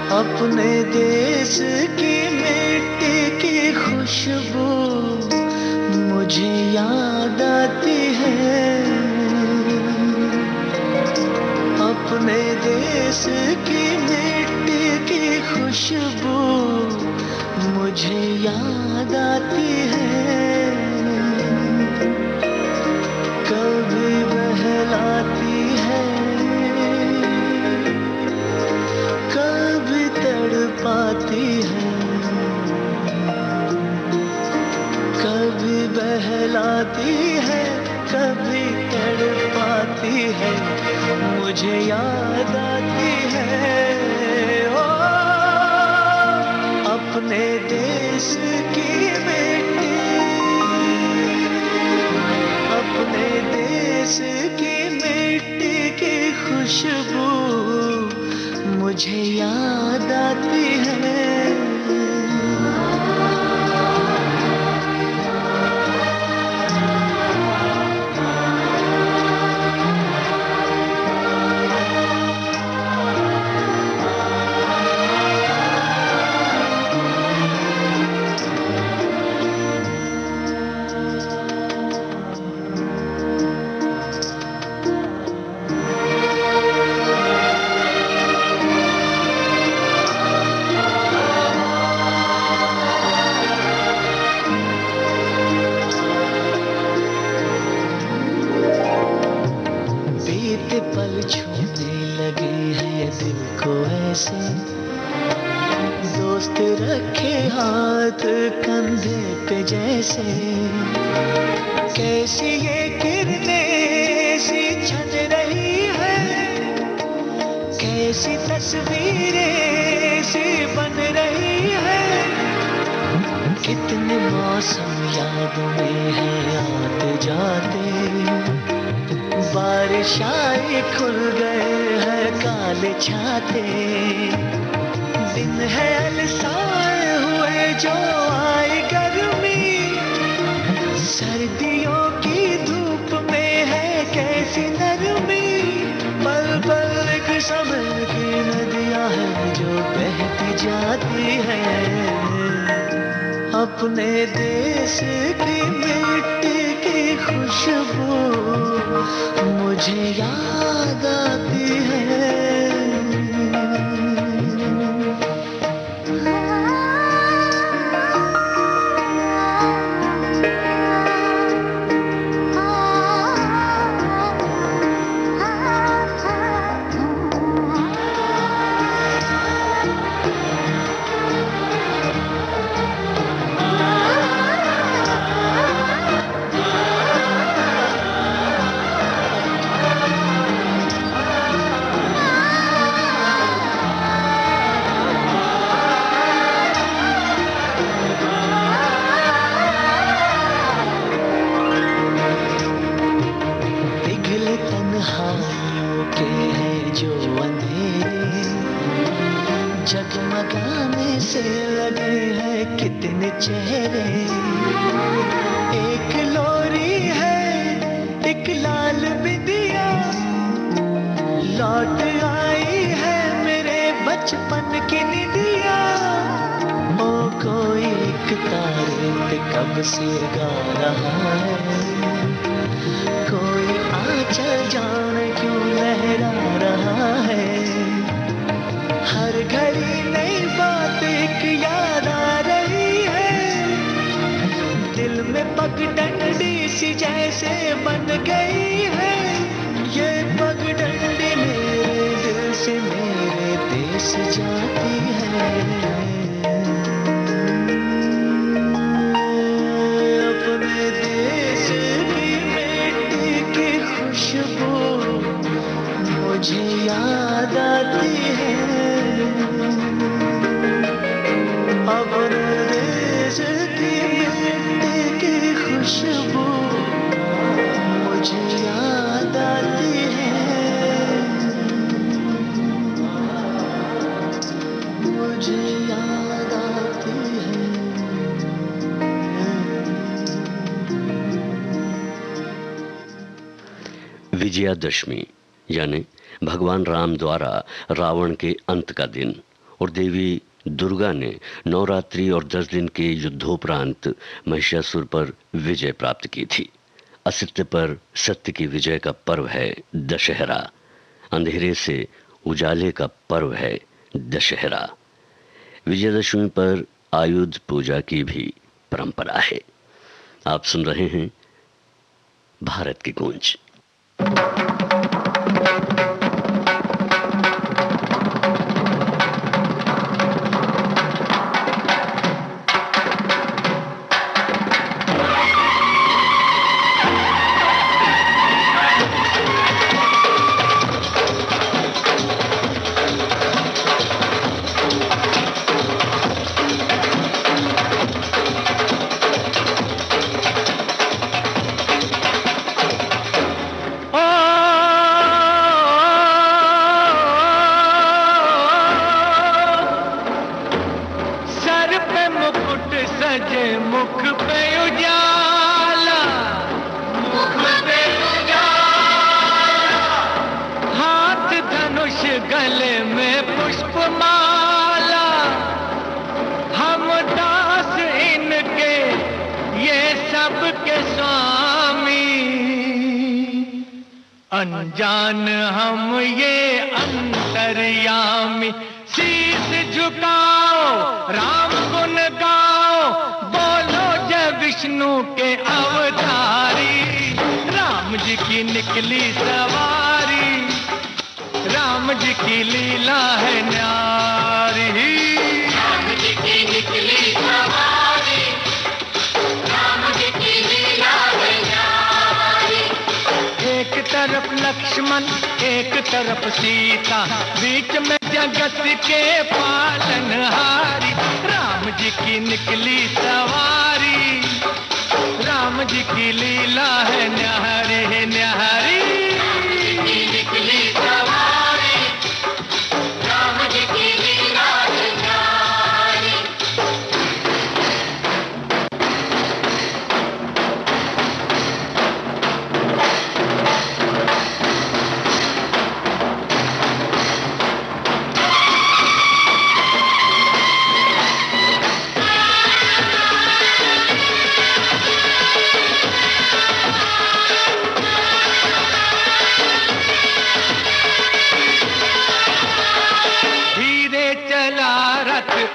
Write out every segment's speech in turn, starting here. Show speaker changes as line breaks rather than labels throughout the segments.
अपने देश की मिट्टी की खुशबू मुझे याद आती है। अपने देश की मिट्टी की खुशबू मुझे याद आती है। कभी बहलाती है, कभी तड़पाती है, कभी बहलाती है, कभी तड़पाती है, मुझे याद आती है। ओ अपने देश की मिट्टी, अपने देश की मिट्टी की खुशबू मुझे याद आती है। पल छूने लगे हैं दिल को ऐसे, दोस्त रखे हाथ कंधे पे जैसे। कैसी ये किरणें सी छन रही है, कैसी तस्वीरें सी बन रही है। कितने मौसम याद में हैं आते जाते, बारिश आई खुल गए हैं काले छाते। दिन है अलसाए हुए जो आई गर्मी, सर्दियों की धूप में है कैसी नरमी। पल पल एक समय की नदियां हैं जो बहती जाती हैं। अपने देश की मिट्टी की खुशबू मुझे याद आती है। जगमगाने से लगे हैं कितने चेहरे। एक लोरी है एक लाल बिंदिया, लौट आई है मेरे बचपन की निदिया। ओ कोई एक तारे पे कब से गा रहा है, कोई आंचल जाने क्यों लहरा रहा है। हर घड़ी नई बात एक याद आ रही है, दिल में पगडंडी सी जैसे बन गई है। ये पगडंडी मेरे दिल से मेरे देश जाती है। अपने देश की मिट्टी की खुशबू मुझे याद आती है। अपने देश की मिट्टी की खुशबू मुझे याद आती है। मुझे याद आती है।
विजयादशमी यानी भगवान राम द्वारा रावण के अंत का दिन और देवी दुर्गा ने नवरात्रि और 10 दिन के युद्धोपरांत महिषासुर पर विजय प्राप्त की थी। असत्य पर सत्य की विजय का पर्व है दशहरा। अंधेरे से उजाले का पर्व है दशहरा। विजयदशमी पर आयुध पूजा की भी परंपरा है। आप सुन रहे हैं भारत की गूंज।
गले में पुष्पमाला, हम दास इनके ये सब के स्वामी, अनजान हम ये अंतर्यामी। शीश झुकाओ राम गुण गाओ, बोलो जय विष्णु के अवतारी। राम जी की निकली सवारी, राम जी की लीला है न्यारी।
राम जी की निकली सवारी, राम जी की लीला है न्यारी।
एक तरफ लक्ष्मण एक तरफ सीता, बीच में जगत के पालनहारी। राम जी की निकली सवारी, राम जी की लीला है न्यारी न्यारी।
राम जी की निकली सवारी, राम जी की लीला है न्यारी।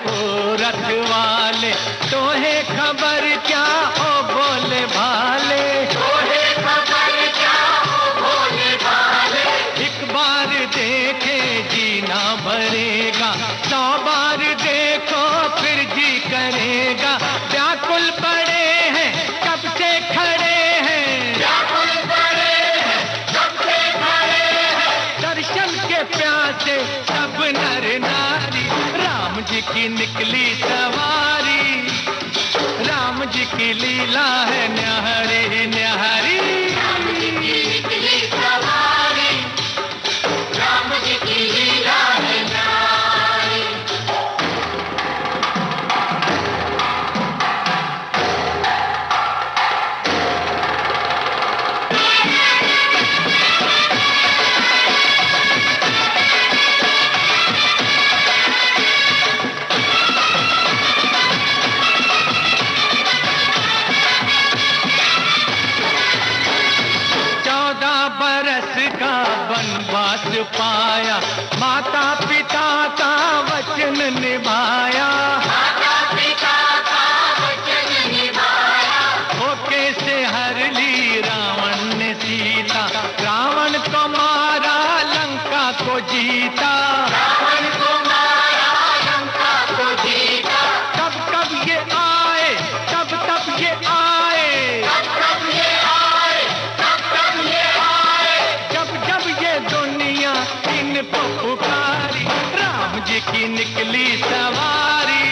ओ रथ वाले, तोहे खबर क्या ओ बोले भाले,
तोहे खबर क्या ओ भोले भाले।
एक बार देखे जीना भरेगा, 100 बार देखो फिर जी करेगा। व्याकुल पड़े हैं कब से खड़े हैं,
व्याकुल पड़े हैं कब से खड़े हैं।
दर्शन के प्यासे सब नर नारी। राम जी की निकली सवारी, राम जी की लीला है न्यारी न्यारी।
राम जी की निकली सवारी, राम जी की लीला है न्यारी।
वनवास पाया, माता पिता का वचन निभाया,
माता पिता का वचन निभाया।
धोखे से हर ली रावण ने सीता, रावण को मारा लंका को जीता,
रावण को मारा लंका को जीता।
कब कब ये आए तब तब ये आए,
कब कब ये आए, कब कब ये आए।
जब जब ये दुनिया इनको पुकारी। राम जी की निकली सवारी,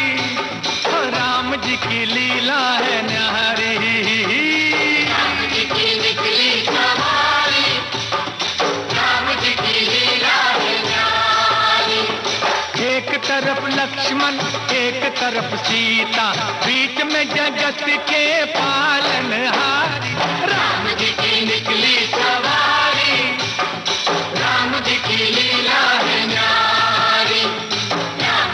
राम जी की लीला है न्यारी।
राम जी की निकली सवारी, राम जी की लीला है न्यारी।
एक तरफ लक्ष्मण एक तरफ सीता, बीच में जगत के पालनहारी।
राम जी की निकली सवारी, राम जी की लीला है न्यारी। राम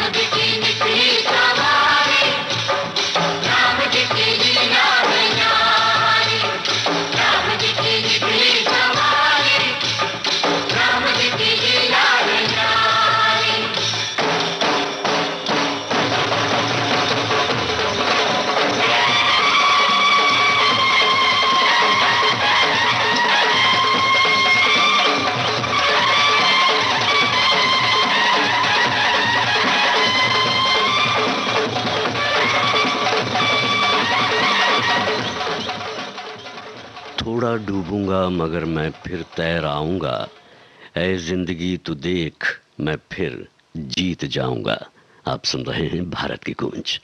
डूबूंगा मगर मैं फिर तैर आऊंगा, ऐ जिंदगी तू देख मैं फिर जीत जाऊंगा। आप सुन रहे हैं भारत की गूंज।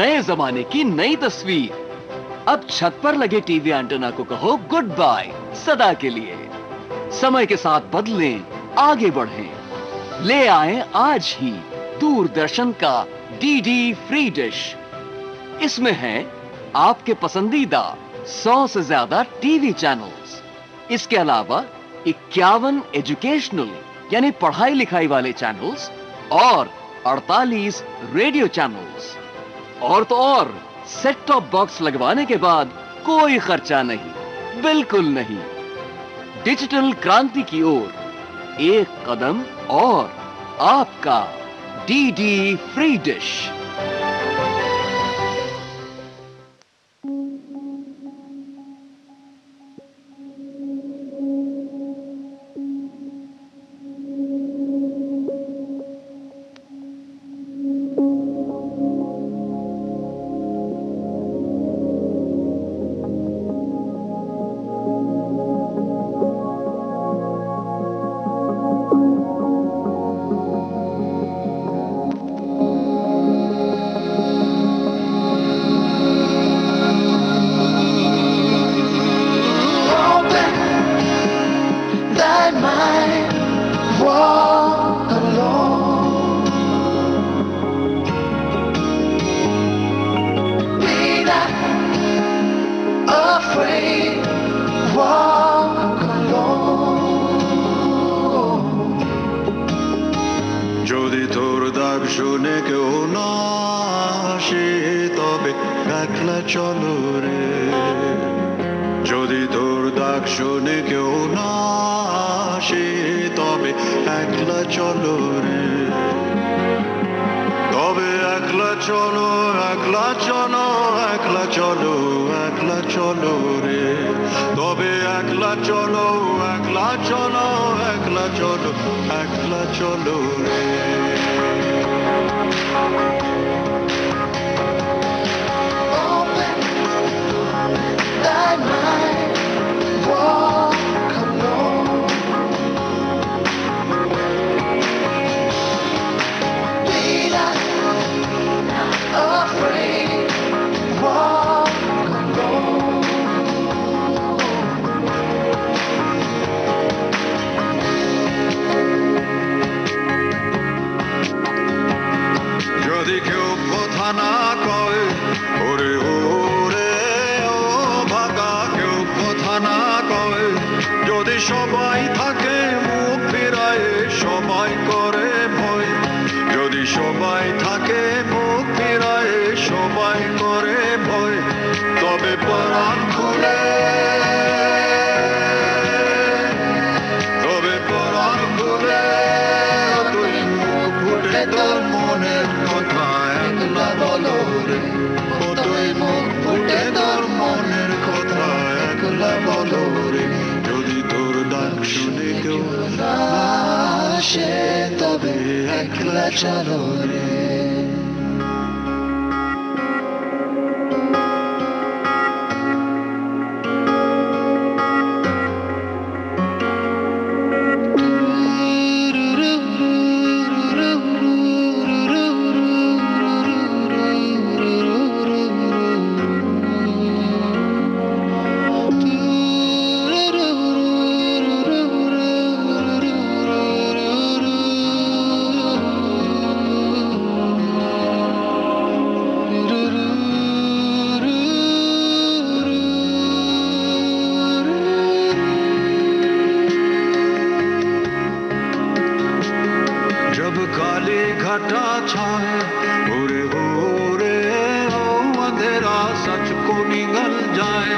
नए जमाने की नई तस्वीर। अब छत पर लगे टीवी एंटेना को कहो गुड बाय सदा के लिए। समय के साथ बदलें, आगे बढ़ें। ले आए आज ही दूरदर्शन का डीडी फ्री डिश। इसमें है आपके पसंदीदा 100 से ज्यादा टीवी चैनल्स। इसके अलावा 51 एजुकेशनल यानी पढ़ाई लिखाई वाले चैनल्स और 48 रेडियो चैनल्स। और तो और सेट टॉप बॉक्स लगवाने के बाद कोई खर्चा नहीं, बिल्कुल नहीं। डिजिटल क्रांति की ओर एक कदम और आपका डीडी फ्री डिश।
যদি তোর ডাক শুনে কেউ না আসে তবে একলা চলো রে। যদি তোর ডাক শুনে কেউ না আসে তবে একলা চলো রে। তবে একলা চলো, একলা চলো, একলা চলো, একলা চলো রে। তবে একলা চলো, একলা চলো, একলা চলো, একলা চলো রে। যদি কেউ কথা না কয় ওরে ওরে ও ভাগা, কেউ কথা না কয়, যদি সবাই থাকে মুখ ফিরায় সবাই করে ভয়। যদি সবাই থাকে মুখ ফিরায় সবাই করে ভয়, তবে পরাণ খুলে, তবে পরাণ খুলে তুই মুখ ফুটে তোর মনের কথা একলা বলো রে। ও তুই মুখ ফুটে তোর মনের কথা একলা বলো রে। যদি তোর ডাক শুনে কেউ না আসে তবে একলা চলো রে। जब काली घटा छाए उरे उरे ओ अंधेरा सच को निगल जाए।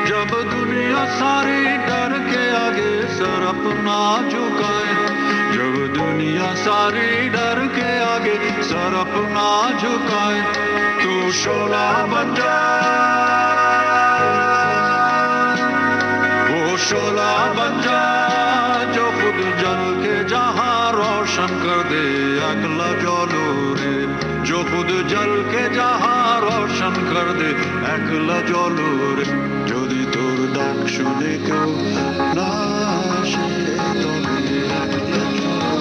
जब दुनिया सारी डर के आगे सर अपना झुकाए। जब दुनिया सारी डर के आगे सर अपना झुकाए। तू शोला बन जा, वो शोला बन जा जो खुद जल के जहां रोशन कर दे अगला जलो रे। जो खुद जल के जहां रोशन कर दे अगला जलो रे। যদি তোর ডাক শুনে কেউ না আসে তবে একলা চলো।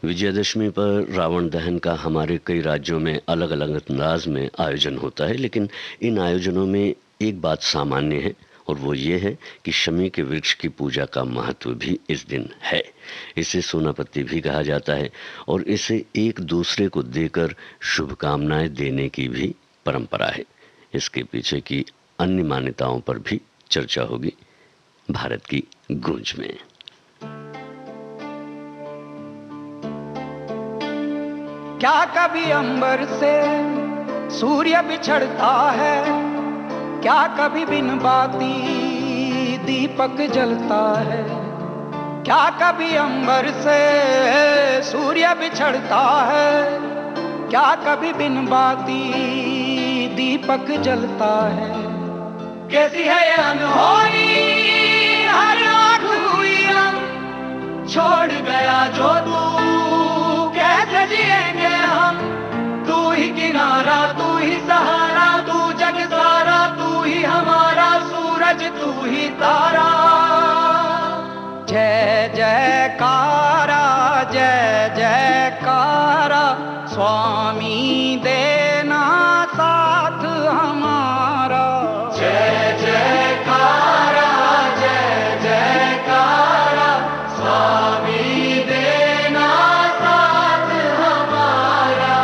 विजयादशमी पर रावण दहन का हमारे कई राज्यों में अलग अलग अंदाज में आयोजन होता है, लेकिन इन आयोजनों में एक बात सामान्य है और वो ये है कि शमी के वृक्ष की पूजा का महत्व भी इस दिन है। इसे सोनापत्ती भी कहा जाता है और इसे एक दूसरे को देकर शुभकामनाएं देने की भी परंपरा है। इसके पीछे की अन्य मान्यताओं पर भी चर्चा होगी भारत की गूंज में।
क्या कभी अंबर से सूर्य बिछड़ता है, क्या कभी बिन बाती दीपक जलता है, क्या कभी अंबर से सूर्य बिछड़ता है, क्या कभी बिन बाती दीपक जलता है। कैसी है ये अनहोनी हर आँख हुई रंग, छोड़ गया जो तू कैसे जिएंगे हम। तू ही किनारा, तू ही सहारा, तू जग सारा, तू ही हमारा सूरज, तू ही तारा। जय जयकारा, जय जयकारा, स्वामी देना साथ हमारा। जय जयकारा, जय जयकारा, स्वामी देना साथ हमारा।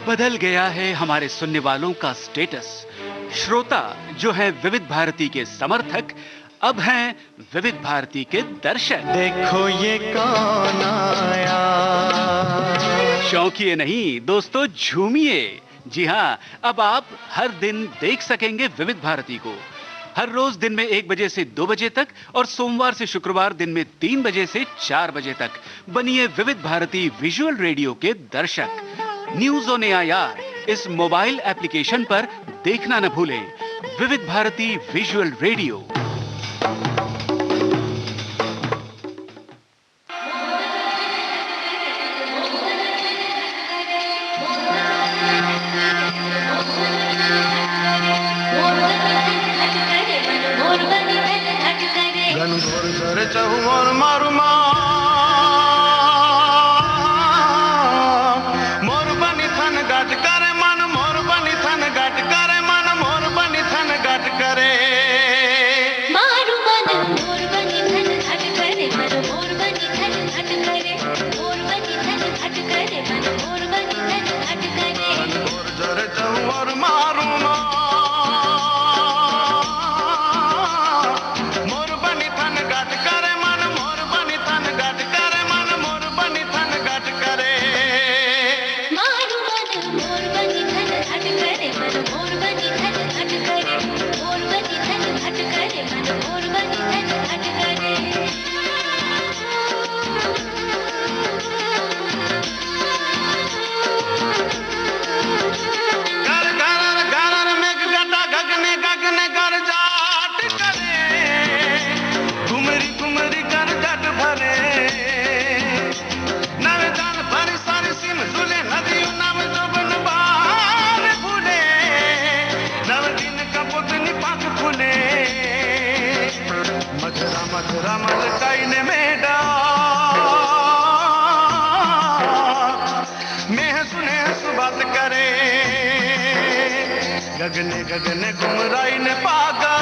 बदल गया है हमारे सुनने वालों का स्टेटस। श्रोता जो है विविध भारती के समर्थक अब हैं विविध भारती के दर्शक।
देखो ये कौन आया।
शौकिए नहीं दोस्तों, झूमिए। जी हाँ, अब आप हर दिन देख सकेंगे विविध भारती को। हर रोज दिन में 1 बजे से 2 बजे तक और सोमवार से शुक्रवार दिन में 3 बजे से 4 बजे तक बनिए विविध भारती विजुअल रेडियो के दर्शक। न्यूज ऑन एआईआर इस मोबाइल एप्लीकेशन पर देखना न भूलें। विविध भारती विजुअल रेडियो।
घनघोर चहुर मारू मोर बनी थन गज करे मन मोर बनी
गगने गगने घुमराई ने पागा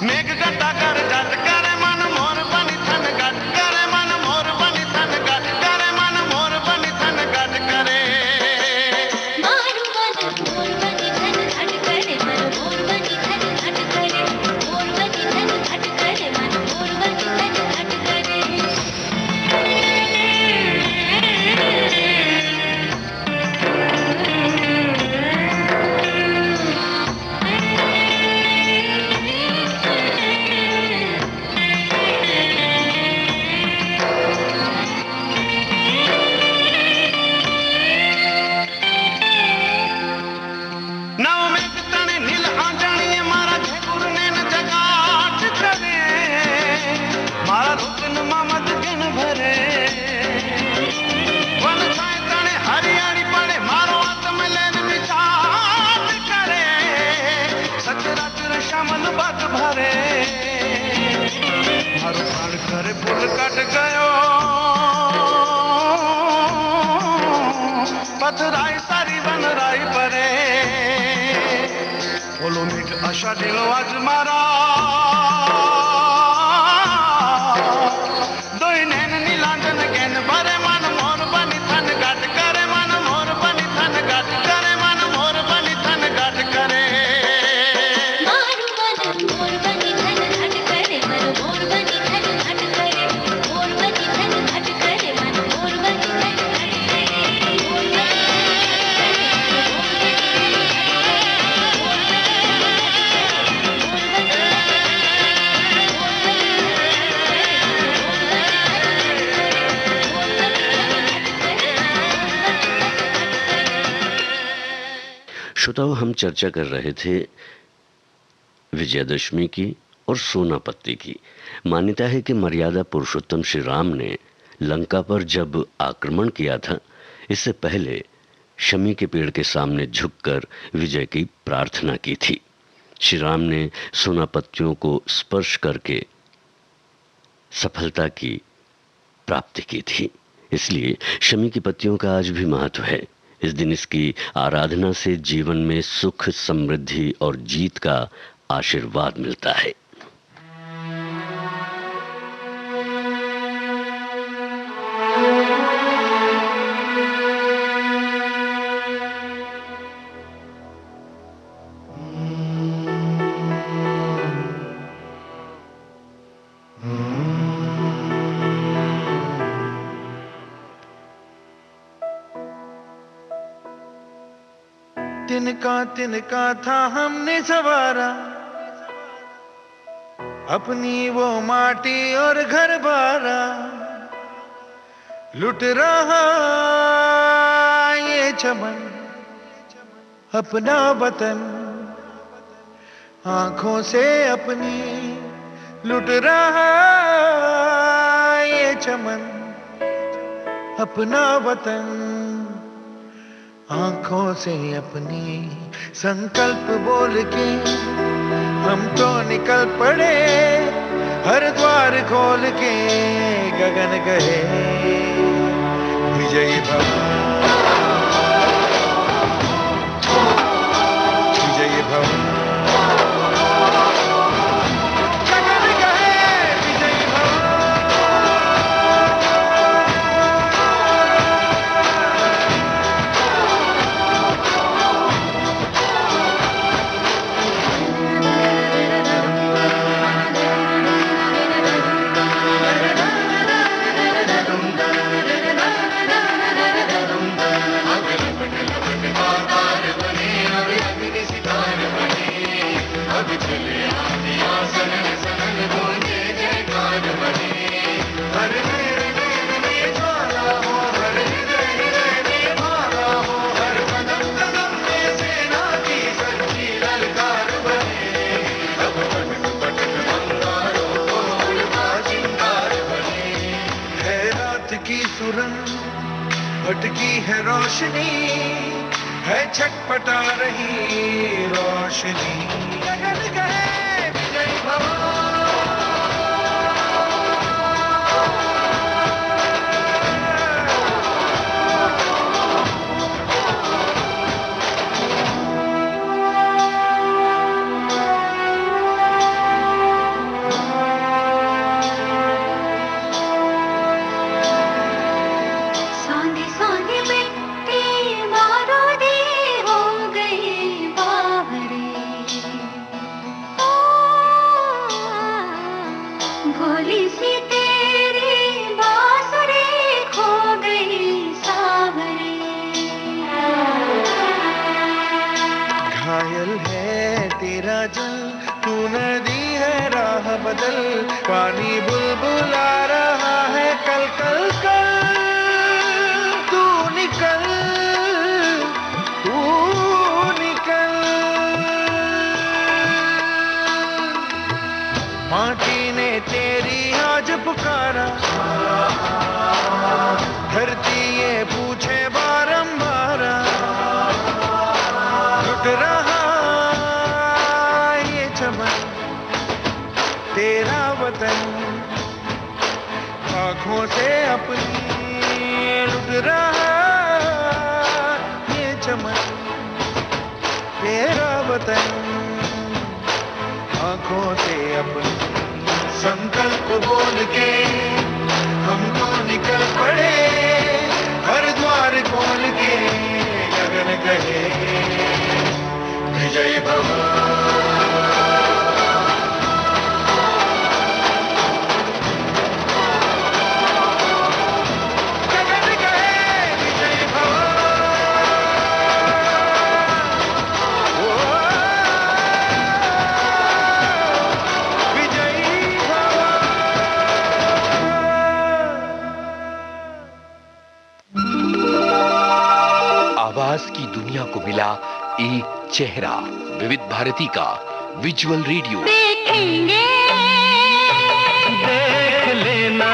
मेघ गटा कर जट करे मन मोर बनी थन गट करे मन मोर बनी थन गट करे मन मोर बनी थन गट करे
मारू मन मोर बनी थन घट करे मन मोर बनी थन घट करे मोर बनी थन घट करे मन मोर बनी थन घट करे
नव में तने नील आंजणी मारा झेकुर ने न जगाट करे मारा रुकन ममद गिन भरे वन छाए तने हरियाणी पड़े मारो आत्म लेन मिठाट करे सचराचर श्यामल बात भरे मारो प्राण करे फूल कट गयो पथराई सारी वन राई परे बोलो मेघ आशा दिलो आज मारा दोई नैन नीलांजन गैन भरे मन मोर बनी थन गट करे मन मोर बनी थन गट करे मन मोर बनी थन गट करे
मारू मन मोर बनी थन घट करे मन मोर बनी थन घट करे मोर बनी थन घट करे मन मोर बनी थन घट करे मोर
श्रोताओं, हम चर्चा कर रहे थे विजयदशमी की और सोनापत्ती की। मान्यता है कि मर्यादा पुरुषोत्तम श्री राम ने लंका पर जब आक्रमण किया था, इससे पहले शमी के पेड़ के सामने झुककर विजय की प्रार्थना की थी। श्री राम ने सोनापत्तियों को स्पर्श करके सफलता की प्राप्ति की थी। इसलिए शमी की पत्तियों का आज भी महत्व है। इस दिन इसकी आराधना से जीवन में सुख, समृद्धि और जीत का आशीर्वाद मिलता है।
तिनका था हमने सवारा अपनी वो माटी और घर बारा, लुट रहा ये चमन अपना वतन आंखों से अपनी, लुट रहा ये चमन अपना वतन आंखों से अपनी। संकल्प बोल के हम तो निकल पड़े, हर द्वार खोल के गगन गए विजयी भव, विजयी भव, गगन गए विजयी भव। भटकी है रोशनी, है छटपटा रही रोशनी, गगन गए विजयी भव।
जल है तेरा जल, तू नदी है राह बदल, पानी बुलबुला रहा है कल कल कल, तू निकल तू निकल। माटी ने तेरी आज पुकारा, धरती ये पूछे बारंबार, लुट रहा ये चमन तेरा वतन, आँखों से अपनी लुट रहा ये चमन तेरा वतन, आँखों से अपनी। संकल्प बोल के हम तो निकल पड़े, हर द्वार खोल के गगन कहे विजय भव।
आवाज की दुनिया को मिला एक चेहरा, विविध भारती का विजुअल रेडियो।
देखेंगे
देख लेना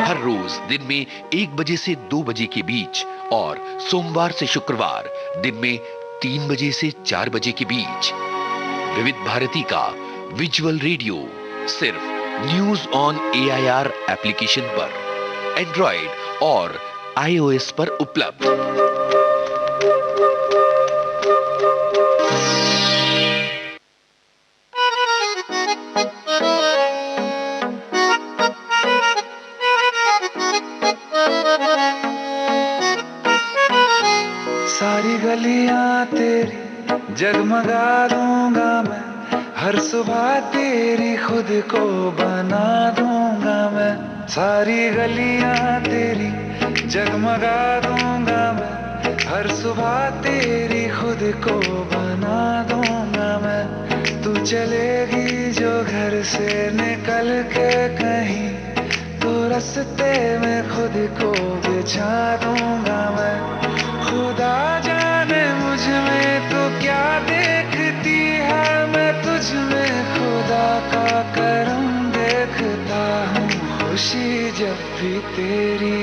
हर रोज दिन में 1 बजे से 2 बजे के बीच और सोमवार से शुक्रवार दिन में 3 बजे से 4 बजे के बीच। विविध भारती का विजुअल रेडियो सिर्फ न्यूज ऑन AIR एप्लीकेशन पर, एंड्रॉइड और iOS पर उपलब्ध।
सारी गलियां तेरी जगमगा दूंगा मैं, हर सुबह तेरी खुद को बना दूंगा मैं। सारी गलियां तेरी जगमगा दूंगा मैं, हर सुबह तेरी खुद को बना दूंगा मैं। तू चलेगी जो घर से निकल के कहीं, तो रास्ते में खुद को बिछा दूंगा मैं। खुदा जाने मुझ में तो क्या देखती है, मैं तुझ में खुदा का करम देखता हूँ। खुशी जब भी तेरी,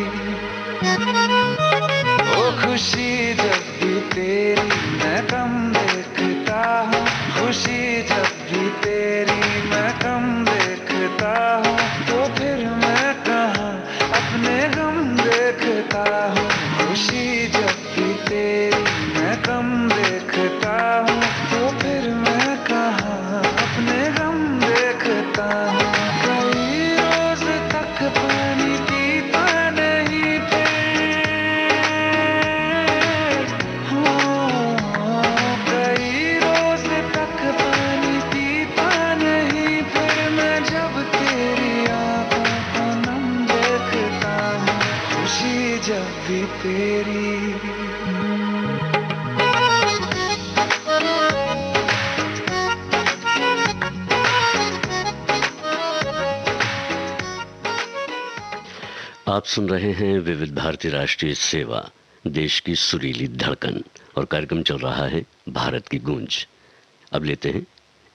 ओ खुशी जब भी तेरी मैं कम देखता हूँ। खुशी जब भी तेरी मैं कम देखता हूँ, तो फिर मैं कहाँ अपने गम देखता हूँ। खुशी जब भी तेरी मैं कम देखता हूँ, तो फिर मैं कहाँ अपने गम देखता हूँ। कई रोज तक पानी पीता नहीं फिर, कई रोज तक पानी पीता नहीं फिर, मैं जब तेरी आँखों को नम देखता हूँ। खुशी जब भी तेरी।
आप सुन रहे हैं विविध भारती राष्ट्रीय सेवा, देश की सुरीली धड़कन, और कार्यक्रम चल रहा है भारत की गूंज। अब लेते हैं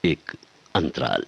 एक अंतराल।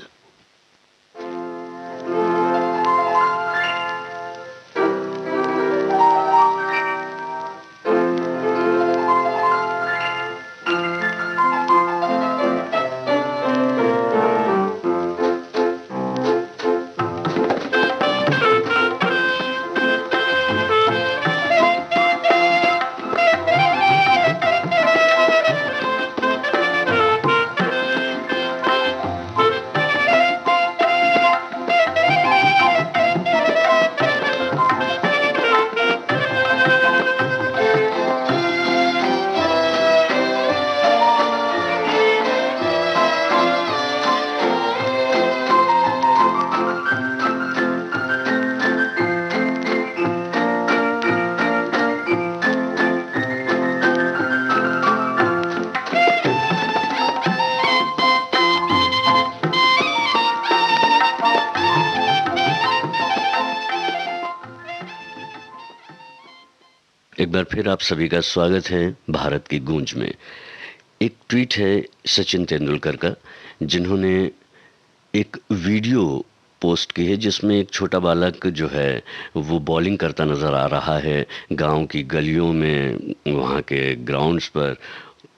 एक बार फिर आप सभी का स्वागत है भारत की गूंज में। एक ट्वीट है सचिन तेंदुलकर का, जिन्होंने एक वीडियो पोस्ट की है जिसमें एक छोटा बालक जो है वो बॉलिंग करता नज़र आ रहा है गांव की गलियों में, वहाँ के ग्राउंड्स पर।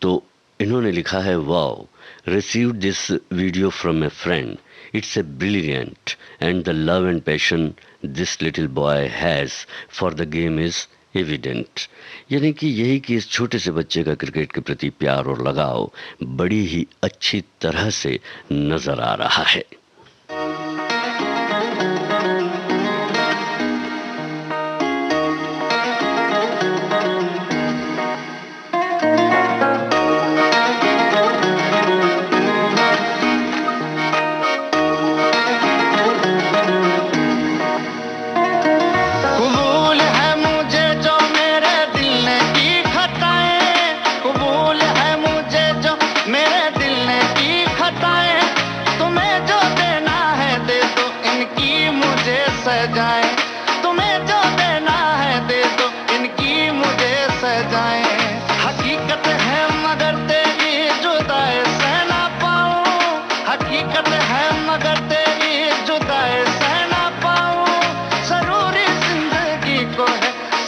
तो इन्होंने लिखा है, wow, receive this video from A friend, it's a brilliant and the love and passion this little boy has for the game is evident. यानी कि यही कि इस छोटे से बच्चे का क्रिकेट के प्रति प्यार और लगाव बड़ी ही अच्छी तरह से नजर आ रहा है।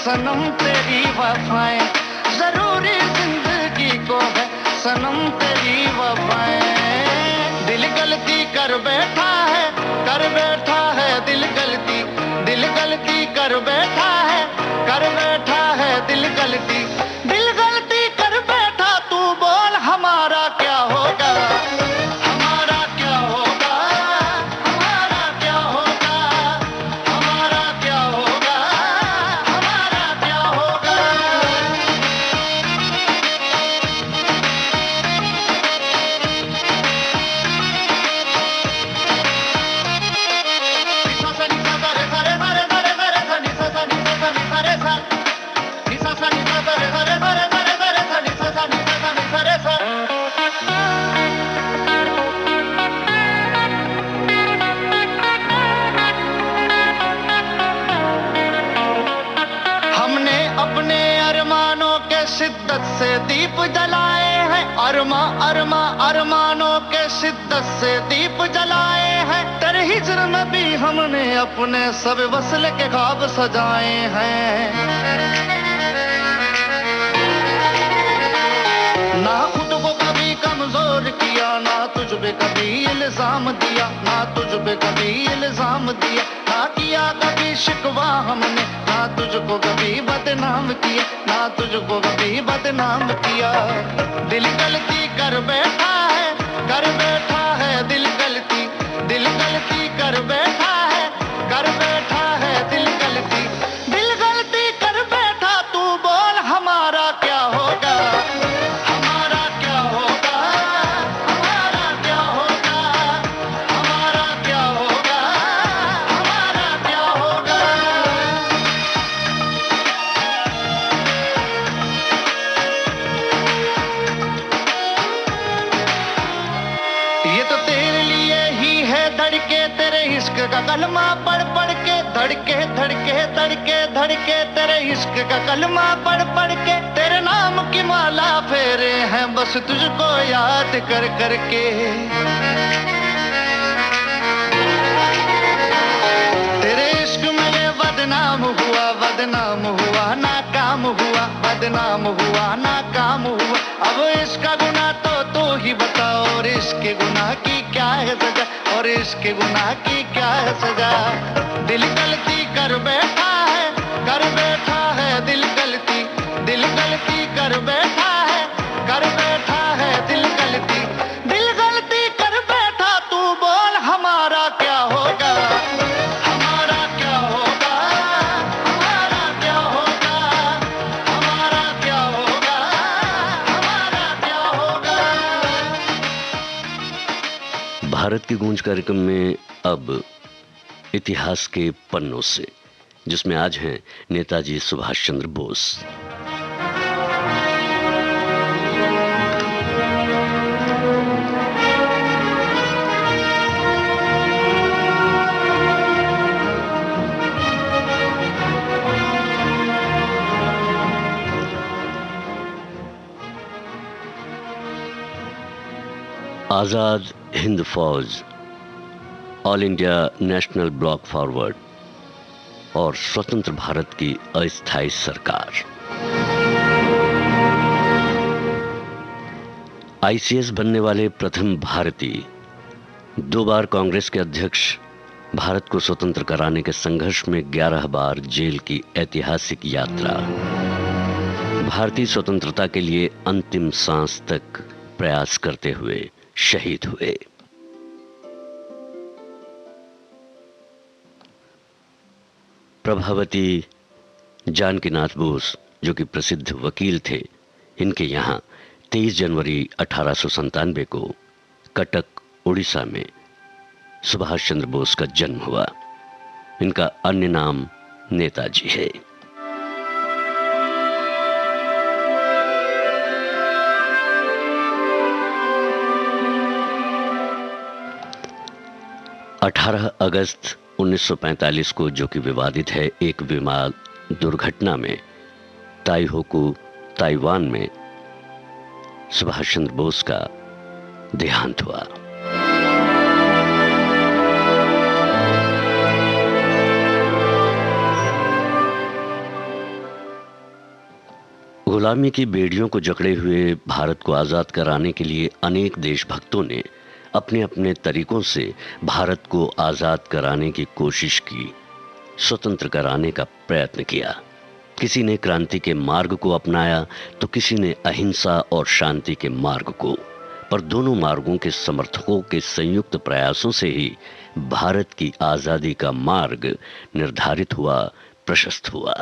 सनम तेरी वफाएं जरूरी जिंदगी को है, सनम तेरी वफाएं। दिल गलती कर बैठा है दिल गलती कर बैठा है दिल गलती कर बैठा। तू बोल हमारा क्या होगा, हमारा क्या होगा, हमारा क्या होगा, हमारा क्या होगा, हमारा क्या होगा। हमने अपने अरमानों के शिद्दत से दीप जलाए हैं, अरमानों के शिद्दत से दीप जलाए हैं। तेरे हिज्र में भी हमने अपने सब वस्ल के ख्वाब सजाए हैं। ना खुद को कभी कमजोर किया, ना तुझ पे कभी इल्जाम दिया, ना तुझ पे कभी इल्जाम दिया, ना किया कभी शिकवा हमने, ना तुझको कभी बदनाम किया, ना तुझको कभी बदनाम किया। दिल गलती कर बैठा है दिल गलती कर बैठा है दिल गलती कर बैठा। तू बोल हमारा क्या होगा, हमारा क्या होगा, हमारा क्या होगा, हमारा क्या होगा, हमारा क्या होगा। ये तो तेरे लिए ही है धड़के, तेरे इश्क का कलमा पढ़ पढ़ के, धड़के तेरे इश्क का कलमा पढ़ पढ़ के। तेरे नाम की माला फेरे हैं बस तुझको याद कर कर के। तेरे इश्क में ये बदनाम हुआ नाकाम हुआ, बदनाम हुआ नाकाम हुआ। अब इसका गुनाह तो तू ही बता, और इसके गुनाह की क्या है सजा, और इसके गुनाह की क्या है सजा। दिल गलती कर बैठा है दिल गलती कर बैठा है दिल गलती कर बैठा। तू बोल हमारा क्या होगा, हमारा क्या होगा, हमारा क्या होगा, हमारा क्या होगा, हमारा क्या होगा।
भारत की गूंज कार्यक्रम में अब इतिहास के पन्नों से, जिसमें आज हैं नेताजी सुभाष चंद्र बोस। आजाद हिंद फौज, all India national block forward और स्वतंत्र भारत की अस्थायी सरकार। आईसीएस बनने वाले प्रथम भारतीय, 2 बार कांग्रेस के अध्यक्ष, भारत को स्वतंत्र कराने के संघर्ष में 11 बार जेल की ऐतिहासिक यात्रा, भारतीय स्वतंत्रता के लिए अंतिम सांस तक प्रयास करते हुए शहीद हुए। प्रभावती जानकीनाथ बोस, जो कि प्रसिद्ध वकील थे, इनके यहाँ 23 जनवरी 1897 को कटक, उड़ीसा में सुभाष चंद्र बोस का जन्म हुआ। इनका अन्य नाम नेताजी है। अगस्त 1945 को, जो कि विवादित है, एक विमान दुर्घटना में ताइहोकू, ताइवान में सुभाष चंद्र बोस का देहांत हुआ। गुलामी की बेड़ियों को जकड़े हुए भारत को आजाद कराने के लिए अनेक देशभक्तों ने अपने अपने तरीकों से भारत को आजाद कराने की कोशिश की, स्वतंत्र कराने का प्रयत्न किया। किसी ने क्रांति के मार्ग को अपनाया तो किसी ने अहिंसा और शांति के मार्ग को, पर दोनों मार्गों के समर्थकों के संयुक्त प्रयासों से ही भारत की आजादी का मार्ग निर्धारित हुआ, प्रशस्त हुआ।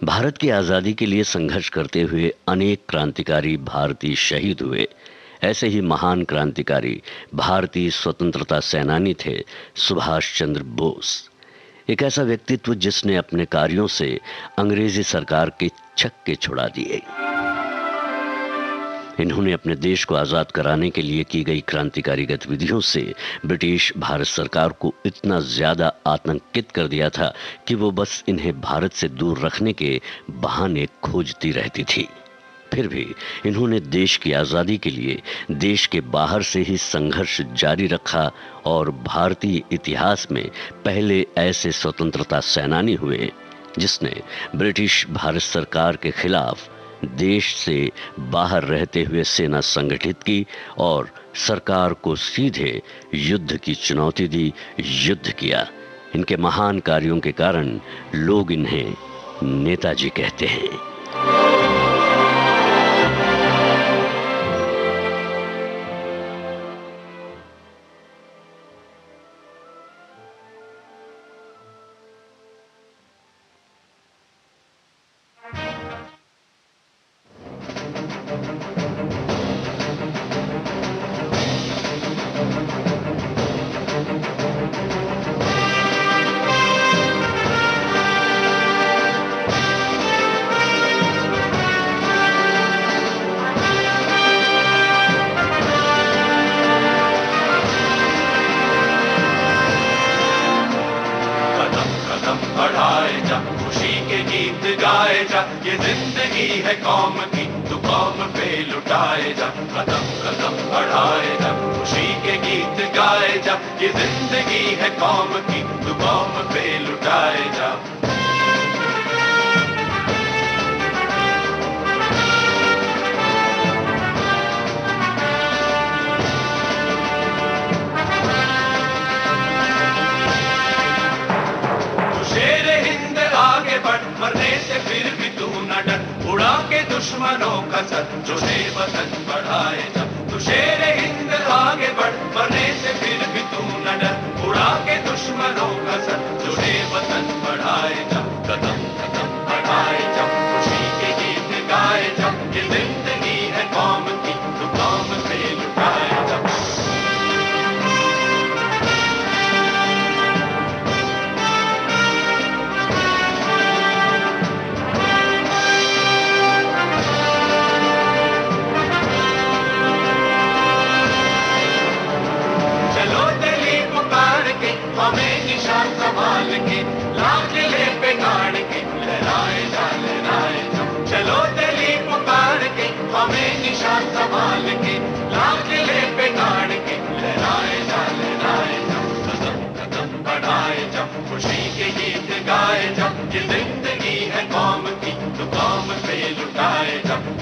भारत की आजादी के लिए संघर्ष करते हुए अनेक क्रांतिकारी भारतीय शहीद हुए। ऐसे ही महान क्रांतिकारी भारतीय स्वतंत्रता सेनानी थे सुभाष चंद्र बोस, एक ऐसा व्यक्तित्व जिसने अपने कार्यों से अंग्रेजी सरकार के छक्के छुड़ा दिए। इन्होंने अपने देश को आजाद कराने के लिए की गई क्रांतिकारी गतिविधियों से ब्रिटिश भारत सरकार को इतना ज्यादा आतंकित कर दिया था कि वो बस इन्हें भारत से दूर रखने के बहाने खोजती रहती थी। फिर भी इन्होंने देश की आजादी के लिए देश के बाहर से ही संघर्ष जारी रखा और भारतीय इतिहास में पहले ऐसे स्वतंत्रता सेनानी हुए जिसने ब्रिटिश भारत सरकार के खिलाफ देश से बाहर रहते हुए सेना संगठित की और सरकार को सीधे युद्ध की चुनौती दी, युद्ध किया। इनके महान कार्यों के कारण लोग इन्हें नेताजी कहते हैं।
ये जिंदगी है कौम की, तू कौम पे लुटाए जा, कदम कदम बढ़ाए जा, खुशी के गीत गाए जा। ये जिंदगी है कौम की, तू कौम पे लुटाए जा। मरने से फिर भी तू न डर, उड़ा के दुश्मनों का सर, जो शेर वतन बढ़ाए जा। तू शेर हिंद आगे बढ़, मरने से फिर भी तू न डर, उड़ा के दुश्मनों का सर, जो शेर वतन बढ़ाए जा। कदम कदम बढ़ाए जा, खुशी के गीत गाए जा। ये जिंदगी है कौम की, तू कौम पे लुटाए जा। हमें निशान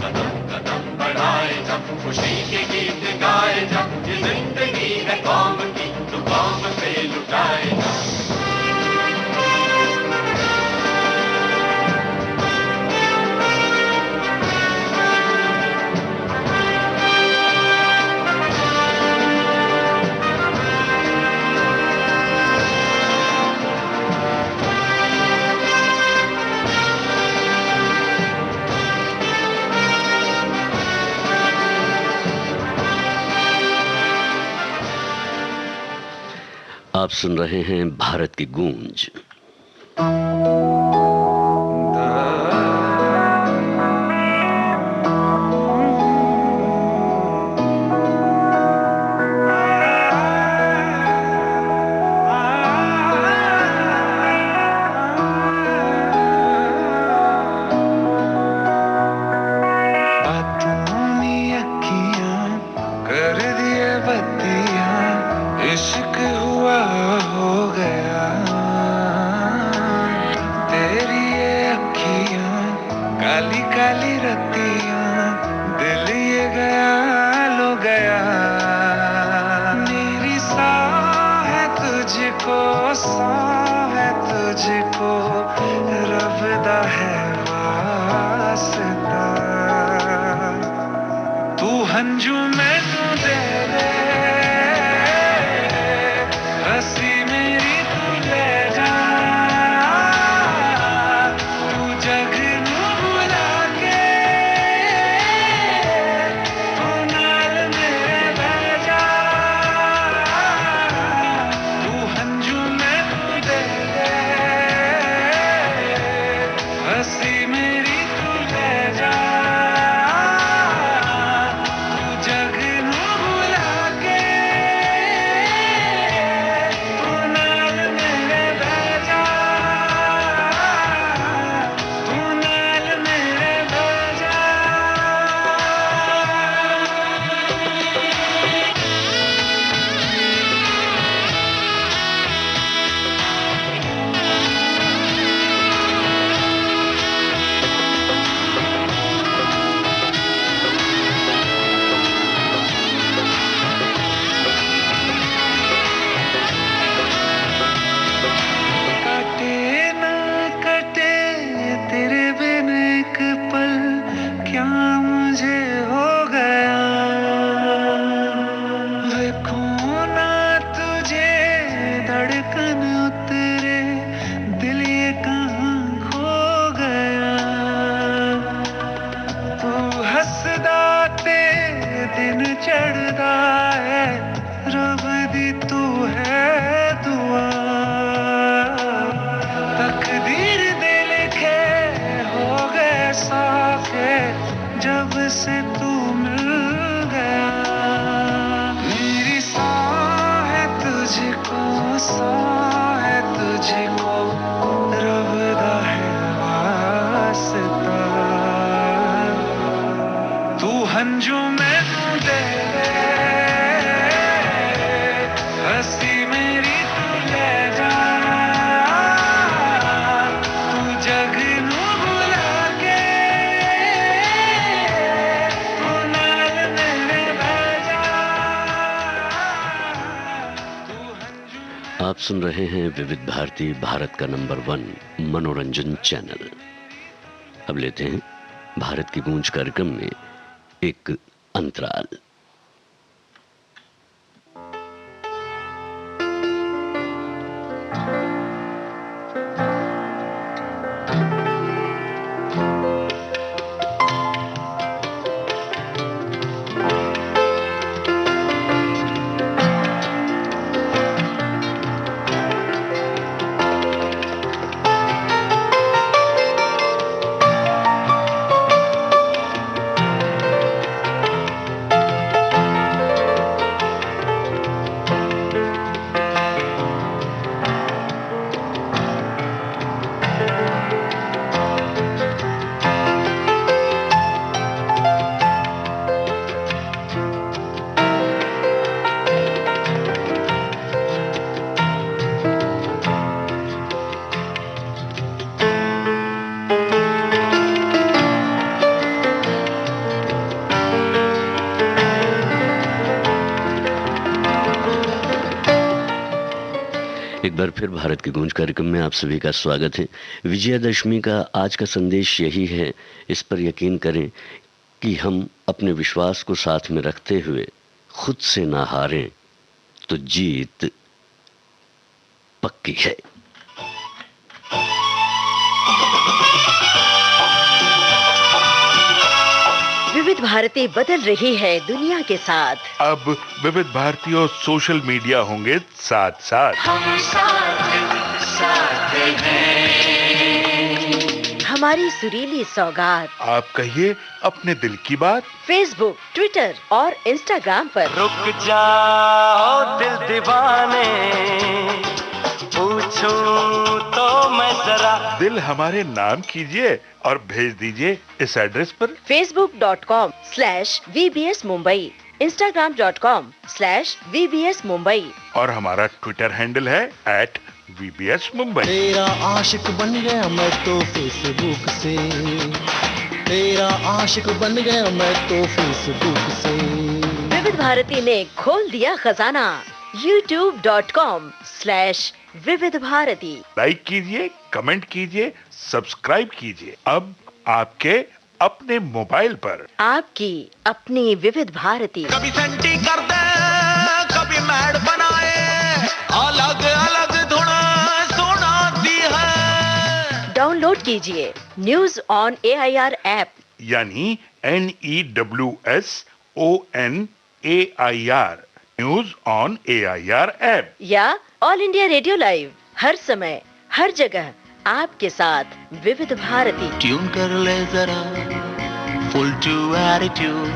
कदम कदम बढ़ाए जब खुशी के गीत गाए जब ये जिंदगी है कौम की तो कौम पे लुटाए जब
आप सुन रहे हैं भारत की गूंज।
इश्क हुआ हो गया तेरी ये अखियां काली काली रतियां दिल ये गया लो गया मेरी साह है तुझको साह है तुझको रब दा है वास्ता तू हंजू मैं तू दे दे हंसी मेरी तू ले जा तू जग नू भुला के तू नाल मेरे बह जा तू हंजू मैं तू दे दे हंसी मेरी तू ले जा तू जग नू भुला के चढ़दा है रब दी तू है दुआ तकदीर दे लिखे हो गए साफे जब से तू मिल गया मेरी सांह है तुझको सांह है तुझको रब दा है वास्ता तू हंजू में दे हंसी मेरी तू ले जा तू जग नू भुला के तू नाल मेरे बह जा
आप सुन रहे हैं विविध भारती, भारत का नंबर 1 मनोरंजन चैनल। अब लेते हैं भारत की गूंज कार्यक्रम में एक अंतराल। बार फिर भारत की गूंज कार्यक्रम में आप सभी का स्वागत है। विजयादशमी का आज का संदेश यही है, इस पर यकीन करें कि हम अपने विश्वास को साथ में रखते हुए खुद से ना हारें तो जीत पक्की है।
विविध भारती बदल रही है दुनिया के साथ।
अब विविध भारती और सोशल मीडिया होंगे साथ साथ।
हम साथ हैं।
हमारी सुरीली सौगात
आप कहिए अपने दिल की बात।
फेसबुक, ट्विटर और इंस्टाग्राम पर।
रुक जाओ दिल दीवाने, पूछूं तो मैं जरा।
दिल हमारे नाम कीजिए और भेज दीजिए इस एड्रेस पर।
facebook.com/VBS Mumbai, Instagram.com/VBS Mumbai
और हमारा ट्विटर हैंडल है @VBS Mumbai।
तेरा आशिक बन गया मैं तो फेसबुक से, तेरा आशिक बन गया मैं तो फेसबुक से।
विविध भारती ने खोल दिया खजाना। youtube.com/विविध भारती।
लाइक कीजिए, कमेंट कीजिए, सब्सक्राइब कीजिए। अब आपके अपने मोबाइल पर
आपकी अपनी विविध भारती।
कभी सेंटी कर दे, कभी मैड बनाए, अलग अलग धुन सुनाती है।
डाउनलोड कीजिए न्यूज ऑन AIR ऐप,
यानी NEWSONAIR, news on AIR app,
या ऑल इंडिया रेडियो लाइव, हर समय हर जगह आपके साथ विविध भारती।
ट्यून कर ले जरा फुल टू एटीट्यूड,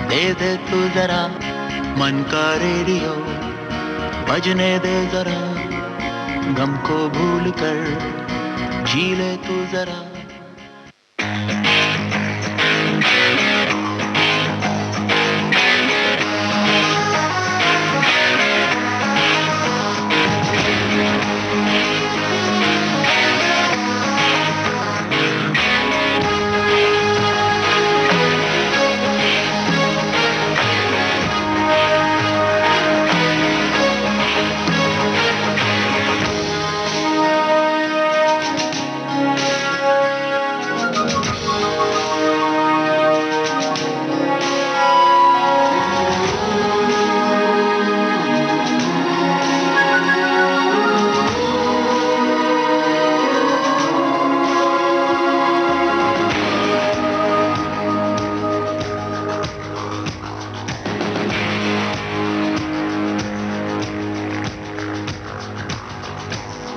दे दे तू जरा मन का रेडियो, बजने दे जरा गम को भूल कर, जी ले तू जरा।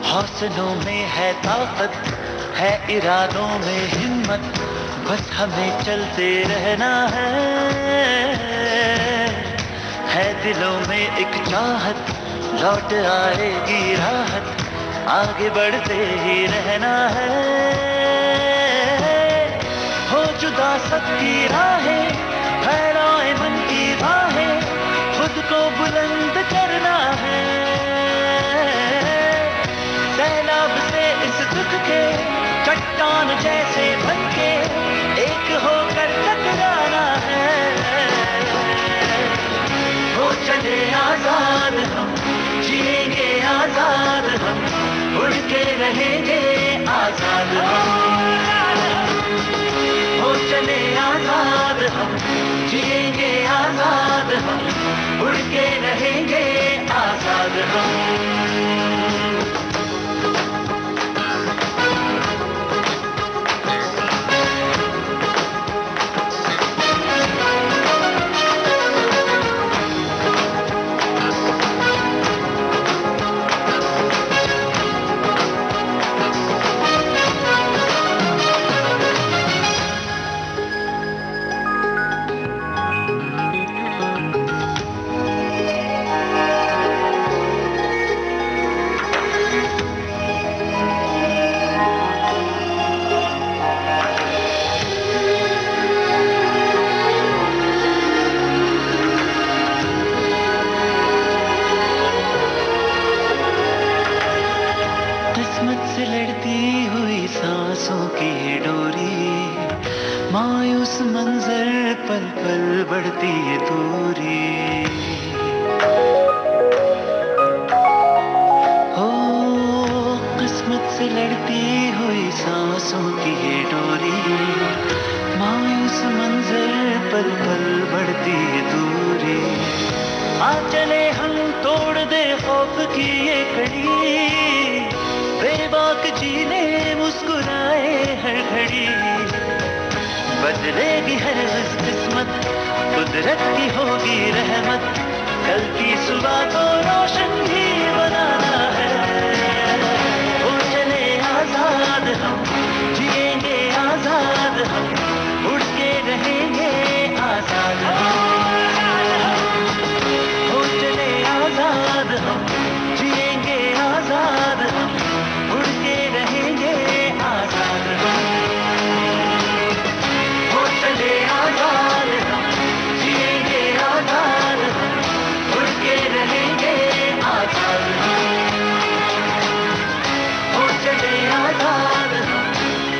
हौसलों में है ताकत, है इरादों में हिम्मत, बस हमें चलते रहना है दिलों में एक चाहत, लौट आएगी राहत, आगे बढ़ते ही रहना है। हो जुदा सबकी राहें, फैलाए मन की बाहें, खुद को बुलंद करना है। सैलाब से इस दुख के चट्टान जैसे बनके एक होकर टकराना है। हो चले आजाद हम, जिएंगे आजाद हम, उड़ के रहेंगे आजाद हम। हो चले आजाद हम, जिएंगे आजाद हम, उड़ के रहेंगे आजाद हम। बढ़ती है दूरी, हो
लड़ती हुई सांसों की ये डोरी, मायूस मंजर पल पल बढ़ती है दूरी। आ चले हम तोड़ दे खौफ की ये कड़ी, बेबाक जीने मुस्कुराए हर घड़ी। बदलेगी हर रोज किस्मत, कुदरत की होगी रहमत, कल की सुबह को रोशन ही बनाना है। हो चले आजाद हम, जिएंगे आजाद हम, उड़ के रहेंगे आजाद हम। हो चले आजाद हम, जिएंगे आजाद हम, उड़ के रहेंगे आजाद हम। हो चले आजाद हम, जिएंगे आजाद हम, उड़ के रहेंगे आजाद हम। हो चले आजाद हम,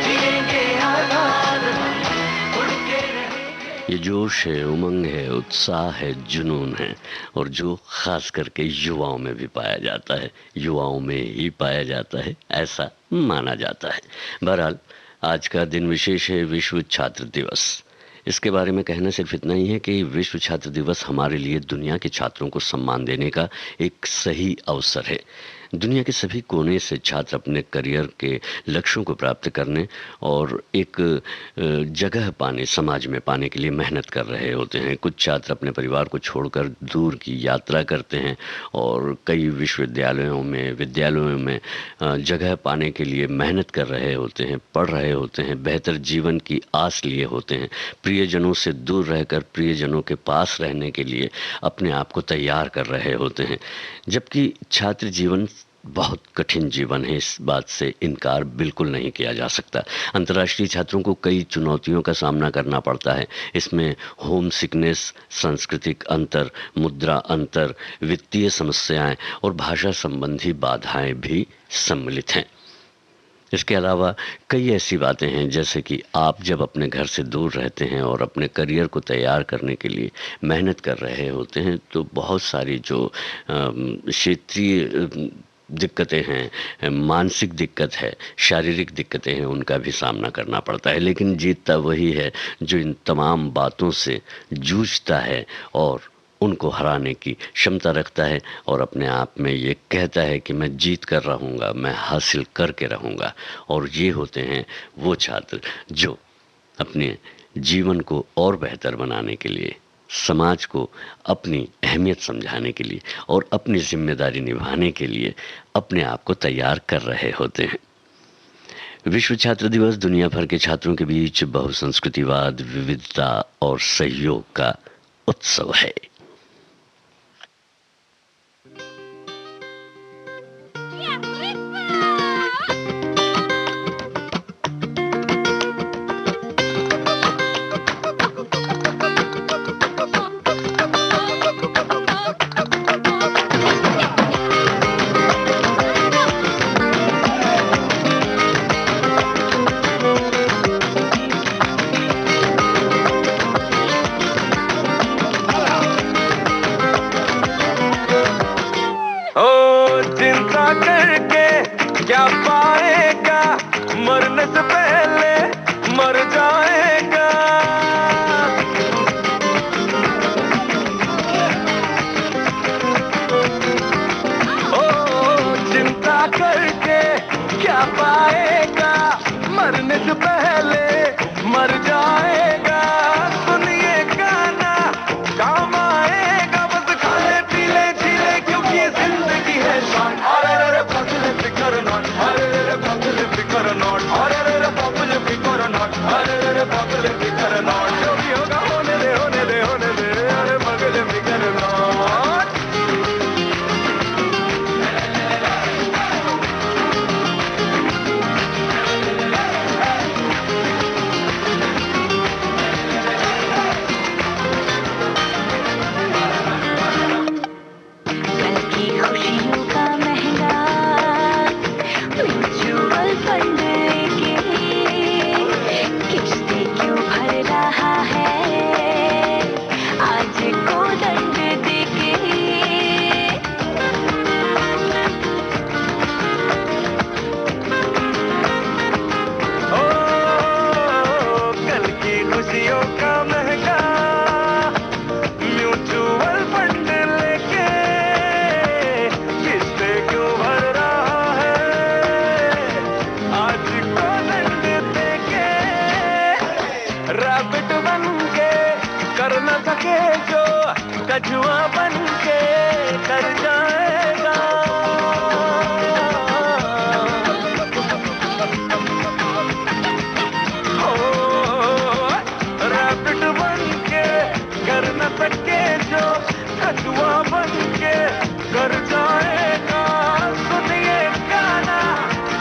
जिएंगे आजाद हम, उड़ के रहेंगे।
ये जोश है, उमंग है, उत्साह है, जुनून है, और जो खास करके युवाओं में भी पाया जाता है, युवाओं में ही पाया जाता है, ऐसा माना जाता है। बहरहाल आज का दिन विशेष है, विश्व छात्र दिवस। इसके बारे में कहना सिर्फ इतना ही है कि विश्व छात्र दिवस हमारे लिए दुनिया के छात्रों को सम्मान देने का एक सही अवसर है। दुनिया के सभी कोने से छात्र अपने करियर के लक्ष्यों को प्राप्त करने और एक जगह पाने, समाज में पाने के लिए मेहनत कर रहे होते हैं। कुछ छात्र अपने परिवार को छोड़कर दूर की यात्रा करते हैं और कई विश्वविद्यालयों में, विद्यालयों में जगह पाने के लिए मेहनत कर रहे होते हैं, पढ़ रहे होते हैं, बेहतर जीवन की आस लिए होते हैं, प्रियजनों से दूर रहकर प्रियजनों के पास रहने के लिए अपने आप को तैयार कर रहे होते हैं। जबकि छात्र जीवन बहुत कठिन जीवन है, इस बात से इनकार बिल्कुल नहीं किया जा सकता। अंतर्राष्ट्रीय छात्रों को कई चुनौतियों का सामना करना पड़ता है। इसमें होम सिकनेस, सांस्कृतिक अंतर, मुद्रा अंतर, वित्तीय समस्याएं और भाषा संबंधी बाधाएं भी सम्मिलित हैं। इसके अलावा कई ऐसी बातें हैं जैसे कि आप जब अपने घर से दूर रहते हैं और अपने करियर को तैयार करने के लिए मेहनत कर रहे होते हैं तो बहुत सारी जो क्षेत्रीय दिक्कतें हैं, मानसिक दिक्कत है, शारीरिक दिक्कतें हैं, उनका भी सामना करना पड़ता है। लेकिन जीतता वही है जो इन तमाम बातों से जूझता है और उनको हराने की क्षमता रखता है और अपने आप में ये कहता है कि मैं जीत कर रहूँगा, मैं हासिल करके रहूँगा। और ये होते हैं वो छात्र जो अपने जीवन को और बेहतर बनाने के लिए, समाज को अपनी अहमियत समझाने के लिए और अपनी जिम्मेदारी निभाने के लिए अपने आप को तैयार कर रहे होते हैं। विश्व छात्र दिवस दुनिया भर के छात्रों के बीच बहुसंस्कृतिवाद, विविधता और सहयोग का उत्सव है।
क्या पाएगा, मरने से पहले मर जाएगा। ओ चिंता करके क्या पाएगा, मरने से पहले मर जाएगा। सुनिए गाना काम आएगा, बस खाने पीले जीले क्योंकि जिंदगी है शान। अरे पगले फिकर नॉट, अरे पगले फिकर नॉट, अरे पगले फिकर नॉट, अरे पगले फिकर नॉट। जो भी होगा होने दे, होने दे, होने दे, अरे पगले फिकर नॉट।
कछुआ बन के कर जाएगा। रैपिड बन के कर न सके जो कछुआ बन के कर जाएगा। सुनिए गाना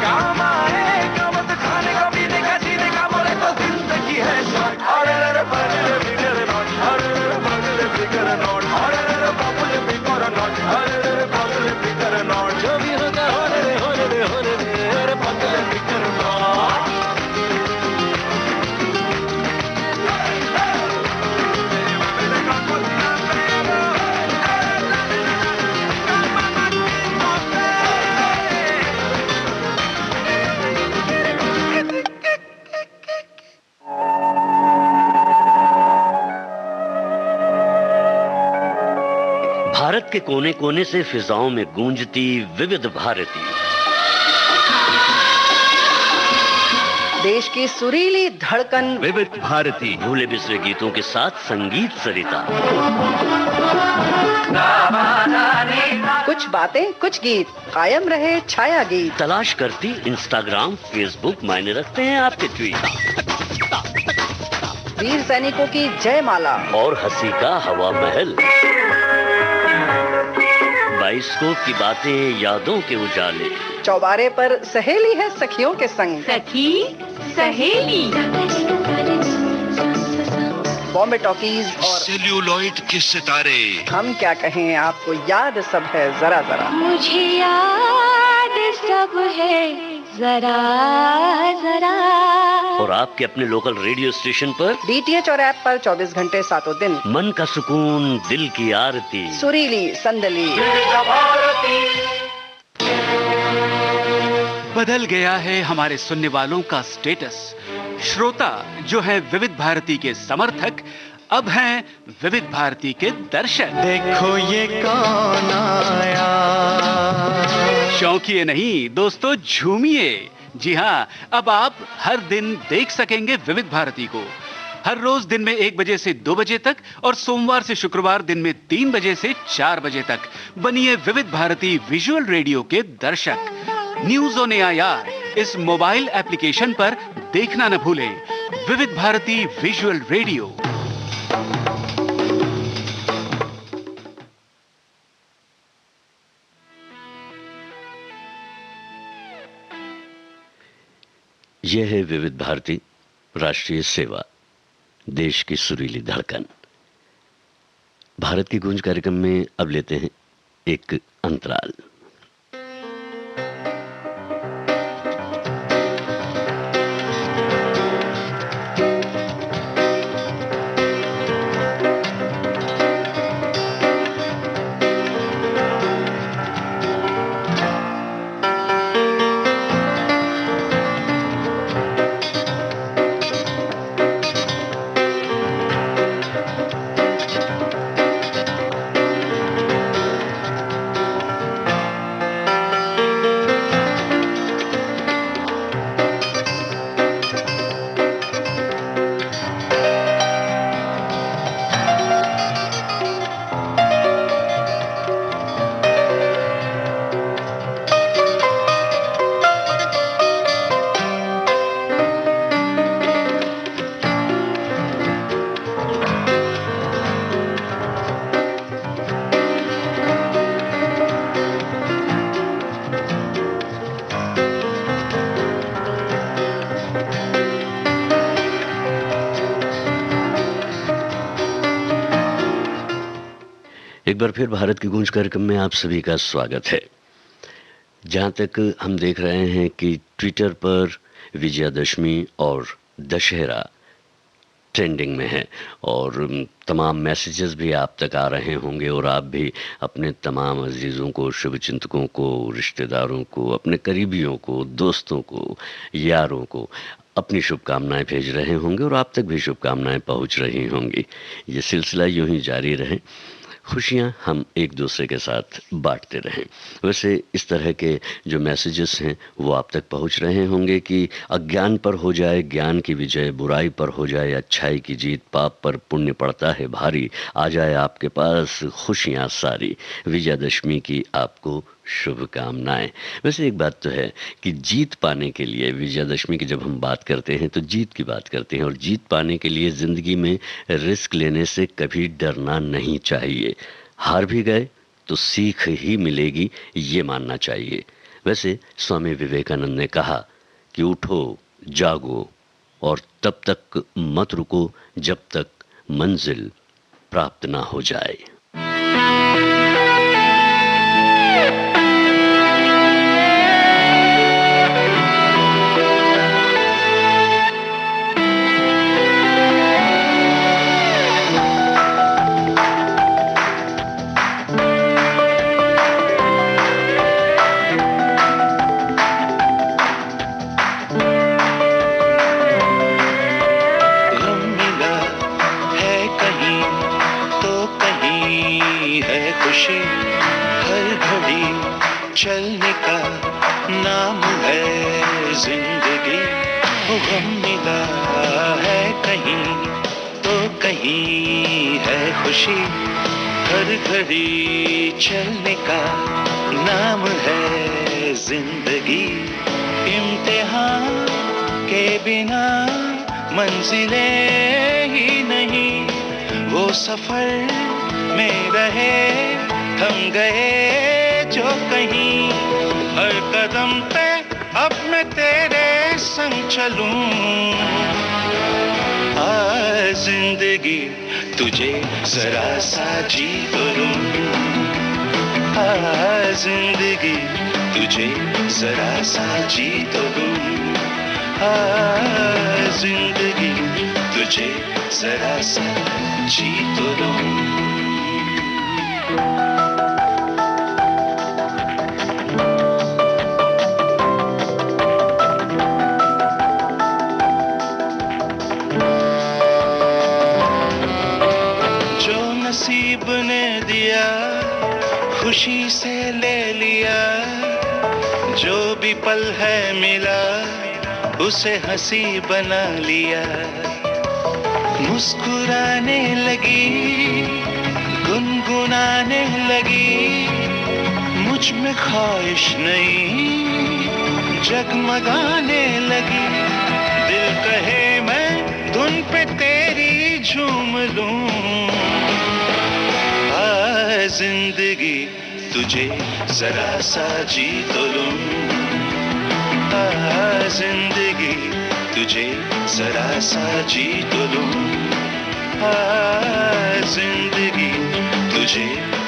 काम आएगा, मत खाने का पीने का जीने का बोले तो जिंदगी है शॉर्ट। अरे रे बगल बिगर नॉट, अरे रे बगल बिगर नॉट, अरे रे बगल बिगर नॉट, अरे रे बगल बिगर नॉट। जो भी होगा होने दे होने दे होने दे, अरे बगल बिगर नॉट।
भारत के कोने कोने से फिजाओं में गूंजती विविध भारती,
देश की सुरीली धड़कन
विविध भारती, भूले बिसरे गीतों के साथ संगीत सरिता।
कुछ बातें कुछ गीत, कायम रहे छाया गीत।
तलाश करती इंस्टाग्राम फेसबुक, मायने रखते हैं आपके ट्वीट।
वीर सैनिकों की जयमाला
और हंसी का हवा महल, बाइस्कोप की बातें, यादों के उजाले।
चौबारे पर सहेली है सखियों के संग,
सखी सहेली।
बॉम्बे टॉकीज और
सेल्यूलॉइड के सितारे।
हम क्या कहें, आपको याद सब है जरा जरा।
मुझे याद सब है जरा जरा।
और आपके अपने लोकल रेडियो स्टेशन पर,
DTH और ऐप पर 24 घंटे सातों दिन।
मन का सुकून, दिल की आरती,
सुरीली संदली।
बदल गया है हमारे सुनने वालों का स्टेटस। श्रोता जो है विविध भारती के समर्थक, अब हैं विविध भारती के दर्शक।
देखो ये कौन आया।
शौकिए नहीं दोस्तों, झूमिए। जी हाँ, अब आप हर दिन देख सकेंगे विविध भारती को। हर रोज दिन में 1 बजे से 2 बजे तक और सोमवार से शुक्रवार दिन में 3 बजे से 4 बजे तक बनिए विविध भारती विजुअल रेडियो के दर्शक। न्यूज ऑन एआईआर इस मोबाइल एप्लीकेशन पर देखना न भूलें। विविध भारती विजुअल रेडियो।
यह है विविध भारती, राष्ट्रीय सेवा, देश की सुरीली धड़कन। भारत की गूंज कार्यक्रम में अब लेते हैं एक अंतराल। एक बार फिर भारत की गूंज कार्यक्रम में आप सभी का स्वागत है। जहां तक हम देख रहे हैं कि ट्विटर पर विजयादशमी और दशहरा ट्रेंडिंग में है और तमाम मैसेजेस भी आप तक आ रहे होंगे और आप भी अपने तमाम अजीज़ों को, शुभचिंतकों को, रिश्तेदारों को, अपने करीबियों को, दोस्तों को, यारों को अपनी शुभकामनाएं भेज रहे होंगे और आप तक भी शुभकामनाएं पहुंच रही होंगी। ये सिलसिला यूं ही जारी रहे। खुशियां हम एक दूसरे के साथ बांटते रहें। वैसे इस तरह के जो मैसेजेस हैं वो आप तक पहुंच रहे होंगे कि अज्ञान पर हो जाए ज्ञान की विजय, बुराई पर हो जाए अच्छाई की जीत, पाप पर पुण्य पड़ता है भारी, आ जाए आपके पास खुशियां सारी, विजयदशमी की आपको शुभकामनाएं। वैसे एक बात तो है कि जीत पाने के लिए, विजयदशमी की जब हम बात करते हैं तो जीत की बात करते हैं, और जीत पाने के लिए जिंदगी में रिस्क लेने से कभी डरना नहीं चाहिए। हार भी गए तो सीख ही मिलेगी, ये मानना चाहिए। वैसे स्वामी विवेकानंद ने कहा कि उठो जागो और तब तक मत रुको जब तक मंजिल प्राप्त ना हो जाए।
चलने का नाम है जिंदगी, गम मिला है कहीं तो कहीं है खुशी, हर घड़ी चलने का नाम है जिंदगी। इम्तिहान के बिना मंजिलें ही नहीं, वो सफर में रहे थम गए जो कहीं, हर कदम पे अब मैं तेरे संग चलूं। जिंदगी तुझे जरा सा जी तो लूं, जिंदगी तुझे जरा सा जी तो लूं, जिंदगी तुझे जरा सा जी तो लूं। नसीब ने दिया खुशी से ले लिया, जो भी पल है मिला उसे हंसी बना लिया। मुस्कुराने लगी गुनगुनाने लगी, मुझ में ख्वाहिश नहीं जगमगाने लगी। दिल कहे मैं धुन पे तेरी झूम लूं, जिंदगी तुझे जरा सा जी तो लूं, जिंदगी तुझे जरा सा जी तो लूं, जिंदगी तुझे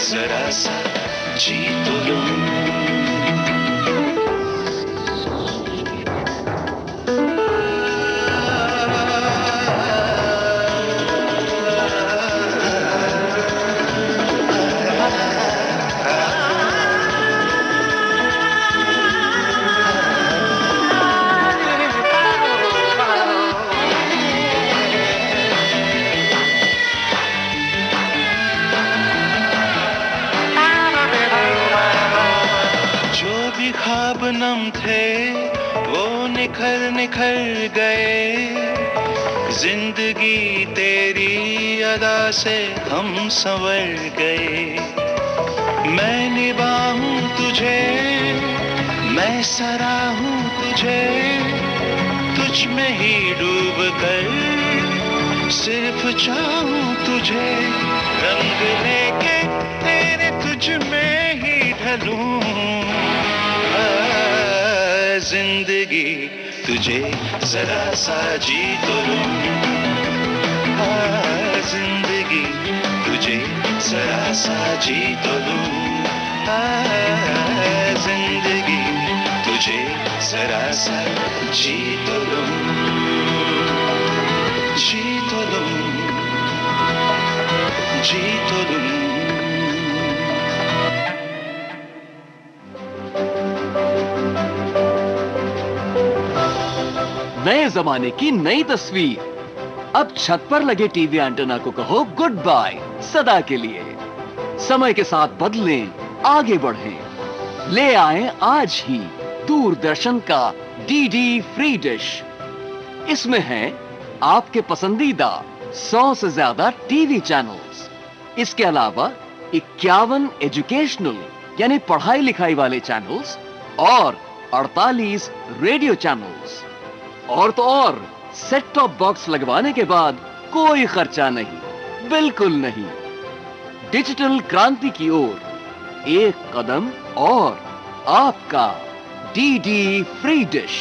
जरा सा जी तो लूं। ख्वाब नम थे वो निखर निखर गए, जिंदगी तेरी अदा से हम संवर गए। मैं निभाऊं तुझे, मैं सराहूं तुझे, तुझ में ही डूब कर सिर्फ चाहूं तुझे, रंग लेके तेरे तुझ में ही ढलूं। जिंदगी तुझे जरा सा जी तो लूं, जिंदगी तुझे जरा सा जी तो लूं, जिंदगी तुझे जरा सा जी तो लूं, जी तो लूं, जी तो लूं।
नए जमाने की नई तस्वीर। अब छत पर लगे टीवी एंटेना को कहो गुड बाय सदा के लिए। समय के साथ बदलें, आगे बढ़ें। ले आए आज ही दूरदर्शन का डीडी फ्री डिश। इसमें है आपके पसंदीदा 100 से ज्यादा टीवी चैनल्स। इसके अलावा 51 एजुकेशनल यानी पढ़ाई लिखाई वाले चैनल्स और 48 रेडियो चैनल्स। और तो और सेट टॉप बॉक्स लगवाने के बाद कोई खर्चा नहीं, बिल्कुल नहीं। डिजिटल क्रांति की ओर एक कदम और आपका डीडी फ्री डिश।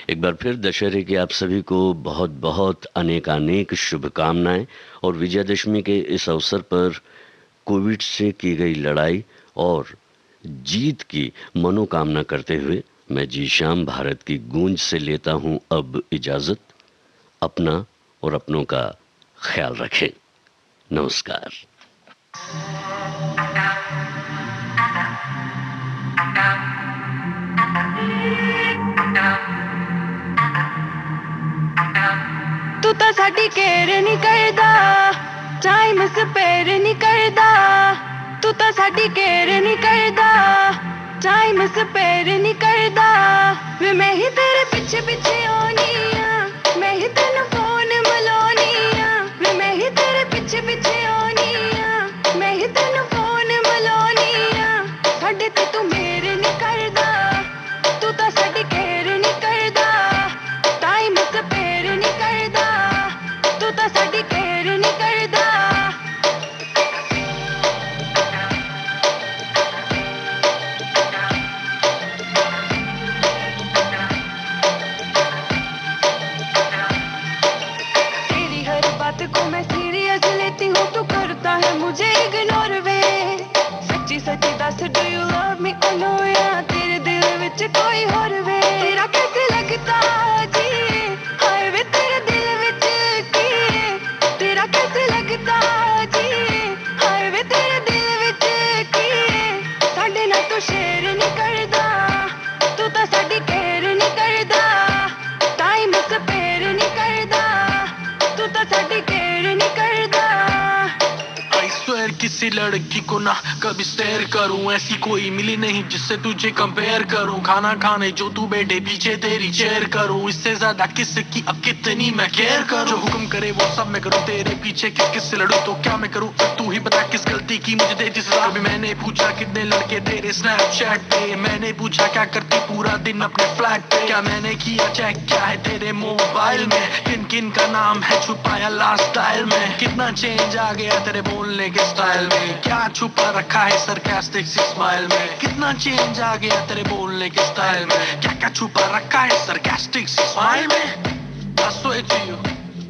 एक बार फिर दशहरे की आप सभी को बहुत बहुत अनेकानेक शुभकामनाएं। और विजयदशमी के इस अवसर पर कोविड से की गई लड़ाई और जीत की मनोकामना करते हुए मैं जी श्याम भारत की गूंज से लेता हूं अब इजाजत। अपना और अपनों का ख्याल रखें। नमस्कार।
तू तो साडी केयर नहीं करदा, टाइम स्पेयर नहीं करदा। तू तो साडी केयर नहीं करदा, टाइम स्पेयर नहीं करदा। वे मैं ही तेरे पीछे पीछे आनी आ, मैं ही तेनू फोन मिलानी आ। वे मैं ही तेरे पीछे पीछे आनी आ, मैं ही तेनू फोन मिलानी आ। साडे ते तू मेरे नहीं करदा, तू तो साडी केयर नहीं करदा, टाइम स्पेयर नहीं करदा। तू तो साडी केयर नहीं करदा। ਵਿੱਚ ਕੋਈ ਹੋਰ ਵੇ ਤੇਰਾ कैसे लगता जी हाय वे तेरे दिल ਵਿੱਚ ਕੀ तेरा कैसे लगता जी हाय वे तेरे दिल ਵਿੱਚ ਕੀ ਸਾਡੇ ਨਾਲ ਤੂੰ ਸ਼ੇਰ ਨਹੀਂ ਕਰਦਾ ਤੂੰ ਤਾਂ ਸਾਡੀ ਕੇਅਰ ਨਹੀਂ ਕਰਦਾ ਟਾਈਮ ਸਪੇਅਰ ਨਹੀਂ ਕਰਦਾ ਤੂੰ ਤਾਂ ਸਾਡੀ ਕੇਅਰ ਨਹੀਂ ਕਰਦਾ
I swear किसी लड़की को ना कभी स्टेयर करूं ऐसी कोई मिली नहीं जिससे तुझे कंपेयर करूं खाना खाने जो तू बैठे पीछे तेरी चेयर करूं इससे ज्यादा किसकी अब कितनी मैं केयर करूं जो हुक्म करे वो सब मैं करूं तेरे पीछे किस से लड़ूं तो क्या मैं करूं तू ही बता किस गलती की मुझे दे जिस कभी मैंने पूछा कितने लड़के तेरे स्नैपचैट पे मैंने पूछा क्या करती पूरा दिन अपने फ्लैट पे क्या मैंने किया चेक क्या है तेरे मोबाइल में किन किन का नाम है छुपाया लास्ट स्टाइल में कितना चेंज आ गया तेरे बोलने के स्टाइल में क्या छुपा रखा है सरकास्टिक स्माइल में कितना चेंज आ गया तेरे बोलने के स्टाइल में क्या क्या छुपा रखा है सरकास्टिक स्माइल में I swear to you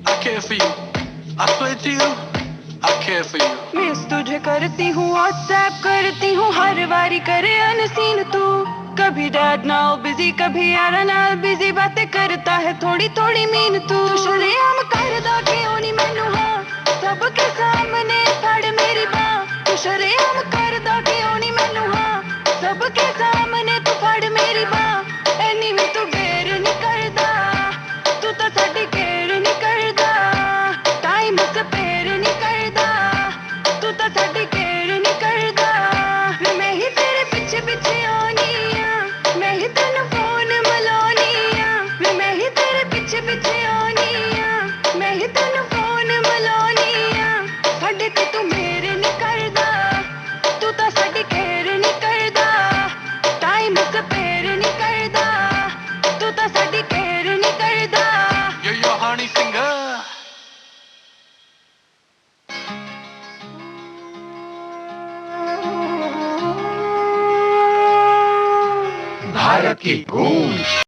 I care for you I swear to you I care for you
miss तुझे करती हूँ व्हाट्सएप करती हूँ हर बारी करे अनसीन तू कभी डैड नाउ बिजी कभी यार नाल बिजी बातें करता है थोड़ी थोड़ी मीन तू शरेआम करदा क्यों नहीं मैनू हाँ सबके सामने फड़ मेरी बाँ तू शरेआम करदा क्यों नहीं मैनू हाँ सबके सामने तू फड़ मेरी बाँ एनी भी तू डेर नहीं करदा तू तो साडी केयर नहीं करदा टाइम स्पेयर नहीं करदा तू तो साडी केयर नहीं करदा मैं ही तेरे पीछे पीछे आनी आ मैं ही तेनू फोन मिलानी आ मैं ही तेरे पीछे पीछे आनी आ मैं ही तेनू फोन मिलानी आ साडे ते तू मेरे नहीं करदा तू तो साडी केयर नहीं करदा टाइम स्पेयर नहीं करदा तू तो साडी केयर नहीं करदा
Yo honey singer
भारत की गूंज